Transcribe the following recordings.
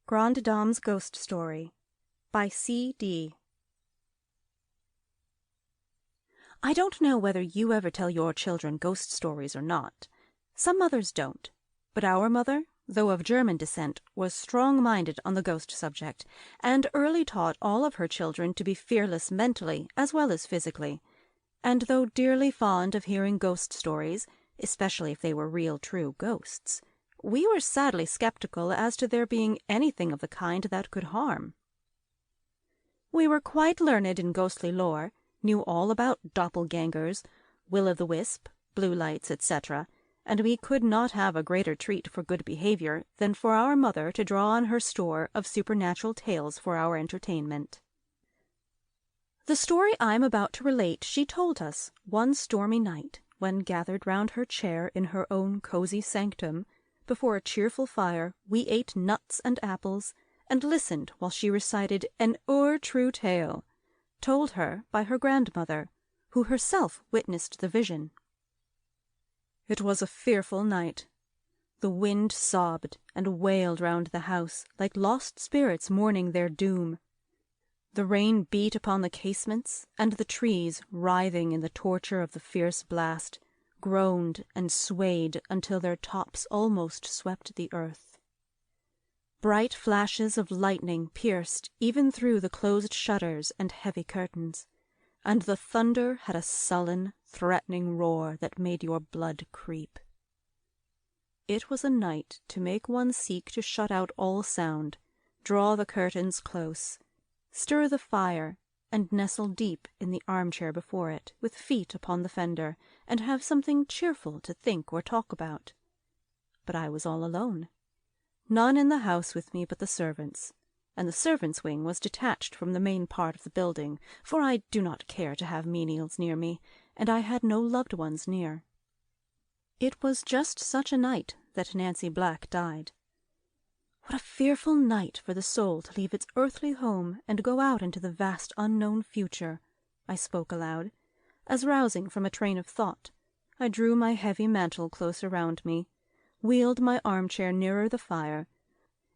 Grande Dame's Ghost Story by C.D. I don't know whether you ever tell your children ghost stories or not. Some mothers don't, but our mother, though of German descent, was strong-minded on the ghost subject, and early taught all of her children to be fearless mentally as well as physically. And though dearly fond of hearing ghost stories, especially if they were real true ghosts, we were sadly skeptical as to there being anything of the kind that could harm. We were quite learned in ghostly lore, knew all about doppelgangers, will-o'-the-wisp, blue lights, etc., and we could not have a greater treat for good behavior than for our mother to draw on her store of supernatural tales for our entertainment. The story I am about to relate she told us one stormy night, when gathered round her chair in her own cosy sanctum, before a cheerful fire, we ate nuts and apples, and listened while she recited an o'er-true tale, told her by her grandmother, who herself witnessed the vision. It was a fearful night. The wind sobbed and wailed round the house like lost spirits mourning their doom. The rain beat upon the casements, and the trees, writhing in the torture of the fierce blast, groaned and swayed until their tops almost swept the earth. Bright flashes of lightning pierced even through the closed shutters and heavy curtains, and the thunder had a sullen, threatening roar that made your blood creep. It was a night to make one seek to shut out all sound, draw the curtains close, stir the fire, and nestle deep in the armchair before it, with feet upon the fender, and have something cheerful to think or talk about. But I was all alone. None in the house with me but the servants, and the servants' wing was detached from the main part of the building, for I do not care to have menials near me, and I had no loved ones near. It was just such a night that Nancy Black died. What a fearful night for the soul to leave its earthly home and go out into the vast unknown future, I spoke aloud, as rousing from a train of thought, I drew my heavy mantle closer round me, wheeled my armchair nearer the fire,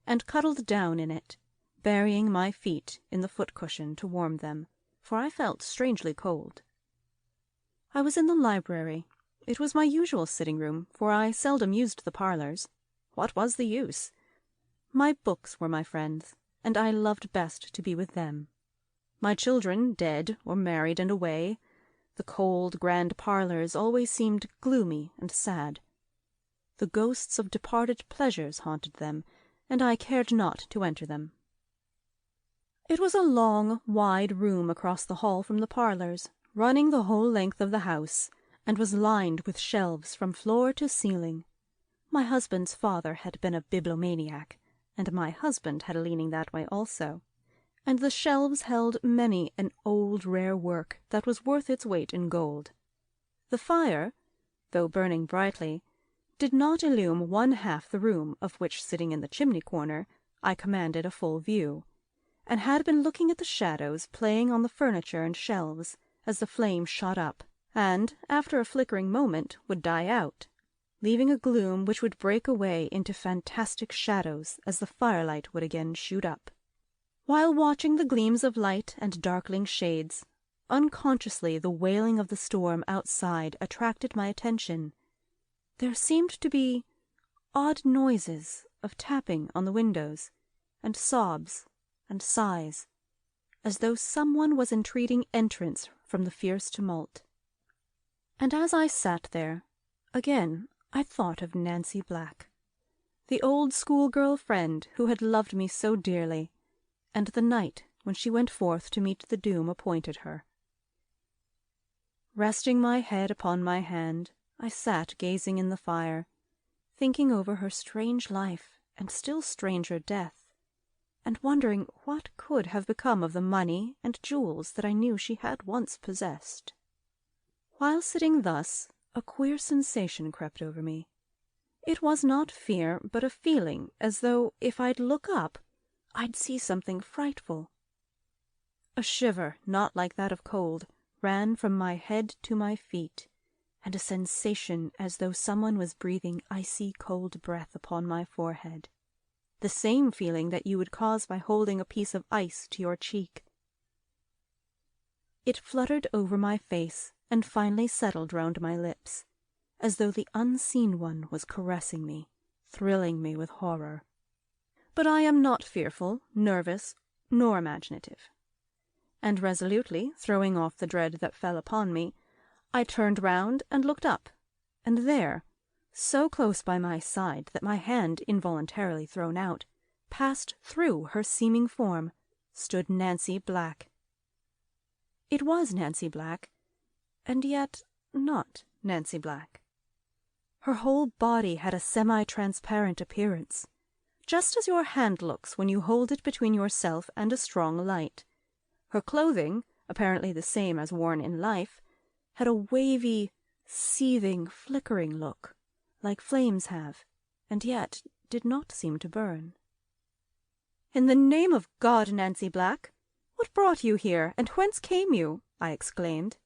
and cuddled down in it, burying my feet in the foot-cushion to warm them, for I felt strangely cold. I was in the library. It was my usual sitting-room, for I seldom used the parlours. What was the use? My books were my friends, and I loved best to be with them. My children dead or married and away, the cold, grand parlours always seemed gloomy and sad. The ghosts of departed pleasures haunted them, and I cared not to enter them. It was a long, wide room across the hall from the parlours, running the whole length of the house, and was lined with shelves from floor to ceiling. My husband's father had been a bibliomaniac, and my husband had a leaning that way also, and the shelves held many an old rare work that was worth its weight in gold. The fire, though burning brightly, did not illume one half the room of which, sitting in the chimney-corner, I commanded a full view, and had been looking at the shadows playing on the furniture and shelves as the flame shot up, and, after a flickering moment, would die out, leaving a gloom which would break away into fantastic shadows as the firelight would again shoot up. While watching the gleams of light and darkling shades, unconsciously the wailing of the storm outside attracted my attention. There seemed to be odd noises of tapping on the windows, and sobs and sighs, as though someone was entreating entrance from the fierce tumult. And as I sat there, again I thought of Nancy Black, the old schoolgirl friend who had loved me so dearly, and the night when she went forth to meet the doom appointed her. Resting my head upon my hand, I sat gazing in the fire, thinking over her strange life and still stranger death, and wondering what could have become of the money and jewels that I knew she had once possessed. While sitting thus, a queer sensation crept over me. It was not fear, but a feeling as though, if I'd look up, I'd see something frightful. A shiver, not like that of cold, ran from my head to my feet, and a sensation as though someone was breathing icy cold breath upon my forehead. the same feeling that you would cause by holding a piece of ice to your cheek. It fluttered over my face and finally settled round my lips, as though the unseen one was caressing me, thrilling me with horror. But I am not fearful, nervous, nor imaginative. And resolutely throwing off the dread that fell upon me, I turned round and looked up, and there, so close by my side that my hand, involuntarily thrown out, passed through her seeming form, stood Nancy Black. It was Nancy Black, and yet not Nancy Black. Her whole body had a semi-transparent appearance, just as your hand looks when you hold it between yourself and a strong light. Her clothing, apparently the same as worn in life, had a wavy, seething, flickering look, like flames have, and yet did not seem to burn. "In the name of God, Nancy Black, what brought you here, and whence came you?" I exclaimed.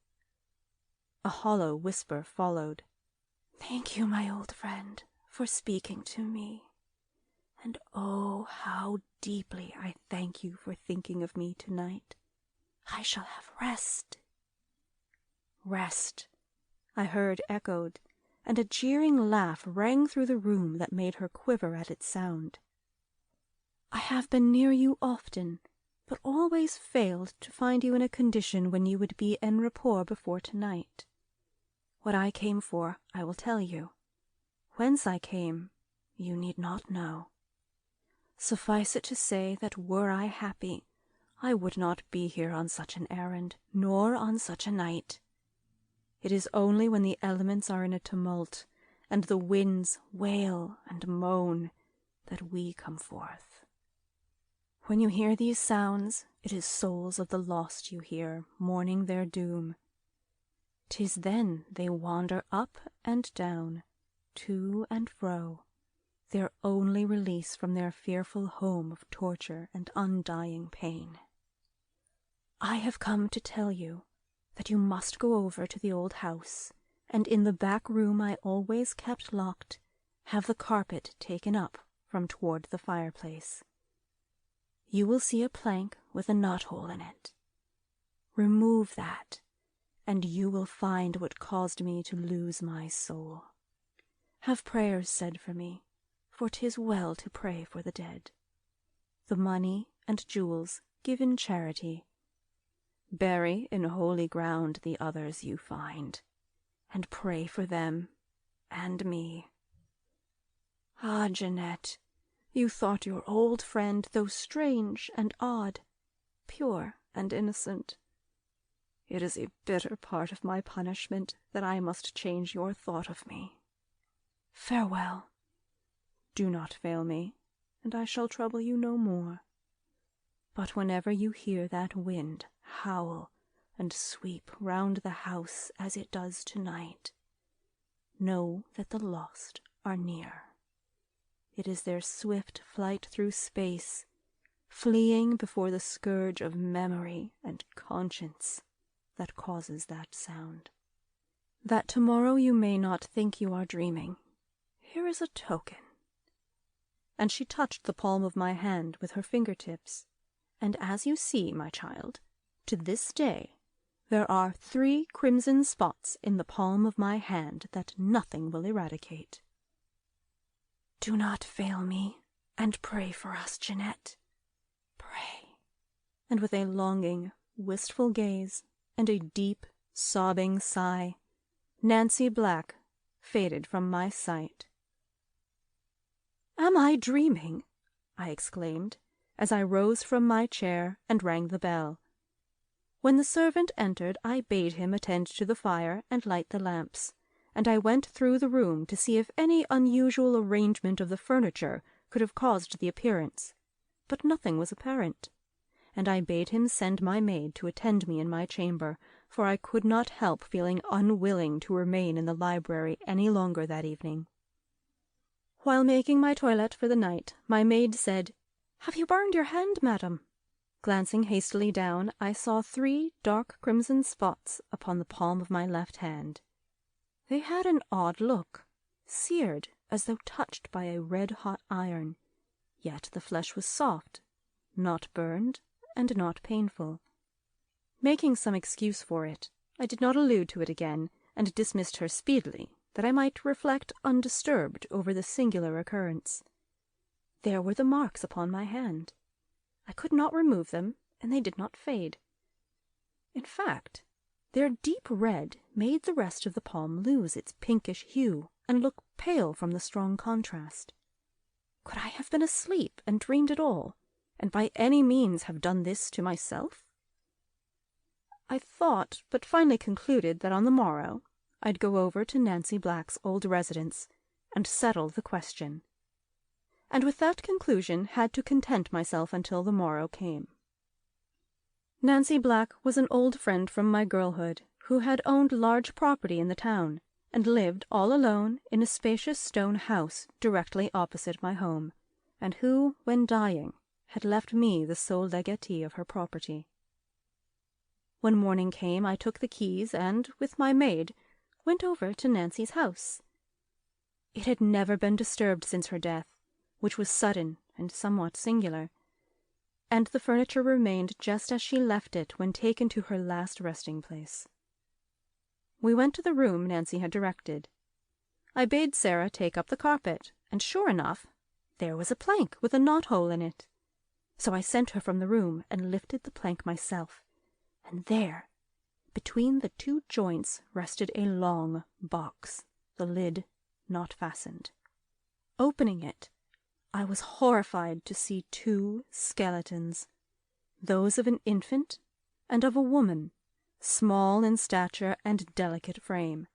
A hollow whisper followed. "Thank you, my old friend, for speaking to me. And oh, how deeply I thank you for thinking of me tonight. I shall have rest." "Rest," I heard echoed, and a jeering laugh rang through the room that made her quiver at its sound. "I have been near you often, but always failed to find you in a condition when you would be en rapport before tonight. What I came for, I will tell you. Whence I came, you need not know. Suffice it to say that were I happy, I would not be here on such an errand, nor on such a night. It is only when the elements are in a tumult, and the winds wail and moan, that we come forth. When you hear these sounds, it is souls of the lost you hear, mourning their doom. 'Tis then they wander up and down, to and fro, their only release from their fearful home of torture and undying pain. I have come to tell you that you must go over to the old house, and in the back room I always kept locked, have the carpet taken up from toward the fireplace. You will see a plank with a knot-hole in it. Remove that, and you will find what caused me to lose my soul. Have prayers said for me, for 'tis well to pray for the dead. The money and jewels give in charity. Bury in holy ground the others you find, and pray for them and me. Ah, Jeanette, you thought your old friend, though strange and odd, pure and innocent. It is a bitter part of my punishment that I must change your thought of me. Farewell. Do not fail me, and I shall trouble you no more. But whenever you hear that wind howl and sweep round the house as it does tonight, know that the lost are near. It is their swift flight through space, fleeing before the scourge of memory and conscience, that causes that sound. That tomorrow you may not think you are dreaming, here is a token." And she touched the palm of my hand with her fingertips. "And as you see, my child, to this day there are 3 crimson spots in the palm of my hand that nothing will eradicate. Do not fail me, and pray for us, Jeanette. Pray." And with a longing, wistful gaze and a deep, sobbing sigh, Nancy Black faded from my sight. "Am I dreaming?" I exclaimed, as I rose from my chair and rang the bell. When the servant entered, I bade him attend to the fire and light the lamps, and I went through the room to see if any unusual arrangement of the furniture could have caused the appearance, but nothing was apparent, and I bade him send my maid to attend me in my chamber, for I could not help feeling unwilling to remain in the library any longer that evening. While making my toilette for the night, my maid said, "Have you burned your hand, madam?" Glancing hastily down, I saw 3 dark crimson spots upon the palm of my left hand. They had an odd look, seared as though touched by a red-hot iron, yet the flesh was soft, not burned, and not painful. Making some excuse for it, I did not allude to it again, and dismissed her speedily, that I might reflect undisturbed over the singular occurrence. There were the marks upon my hand. I could not remove them, and they did not fade. In fact, their deep red made the rest of the palm lose its pinkish hue and look pale from the strong contrast. Could I have been asleep and dreamed it all, and by any means have done this to myself? I thought, but finally concluded that on the morrow I'd go over to Nancy Black's old residence and settle the question, and with that conclusion had to content myself until the morrow came. Nancy Black was an old friend from my girlhood, who had owned large property in the town, and lived all alone in a spacious stone house directly opposite my home, and who, when dying, had left me the sole legatee of her property. When morning came, I took the keys and, with my maid, went over to Nancy's house. It had never been disturbed since her death, which was sudden and somewhat singular, and the furniture remained just as she left it when taken to her last resting-place. We went to the room Nancy had directed. I bade Sarah take up the carpet, and sure enough, there was a plank with a knot-hole in it. So I sent her from the room and lifted the plank myself, and there, between the two joints, rested a long box, the lid not fastened. Opening it, I was horrified to see two skeletons, those of an infant and of a woman, small in stature and delicate frame.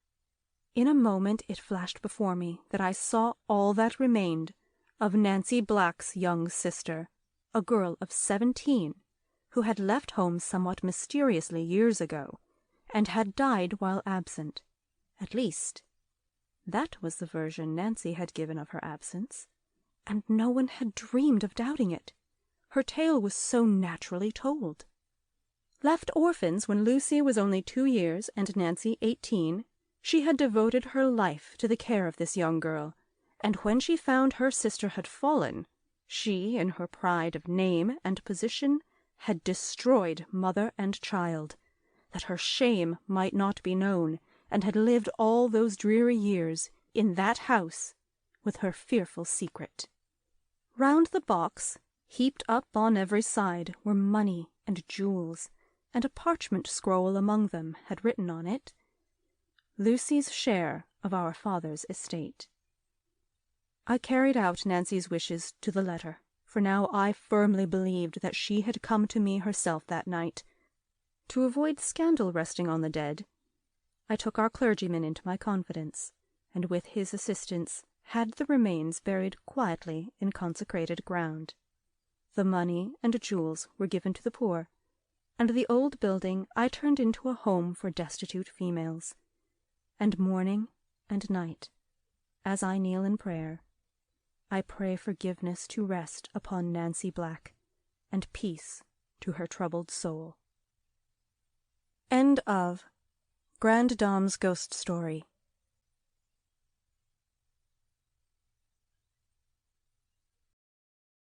In a moment it flashed before me that I saw all that remained of Nancy Black's young sister, a girl of 17, who had left home somewhat mysteriously years ago, and had died while absent. At least, that was the version Nancy had given of her absence, and no one had dreamed of doubting it. Her tale was so naturally told. Left orphans when Lucy was only 2 years and Nancy 18, she had devoted her life to the care of this young girl, and when she found her sister had fallen, she, in her pride of name and position, had destroyed mother and child, that her shame might not be known, and had lived all those dreary years in that house with her fearful secret. Round the box, heaped up on every side, were money and jewels, and a parchment scroll among them had written on it, "Lucy's share of our father's estate." I carried out Nancy's wishes to the letter, for now I firmly believed that she had come to me herself that night. To avoid scandal resting on the dead, I took our clergyman into my confidence, and with his assistance had the remains buried quietly in consecrated ground. The money and jewels were given to the poor, and the old building I turned into a home for destitute females. And morning and night, as I kneel in prayer, I pray forgiveness to rest upon Nancy Black, and peace to her troubled soul. End of Grand Dame's Ghost Story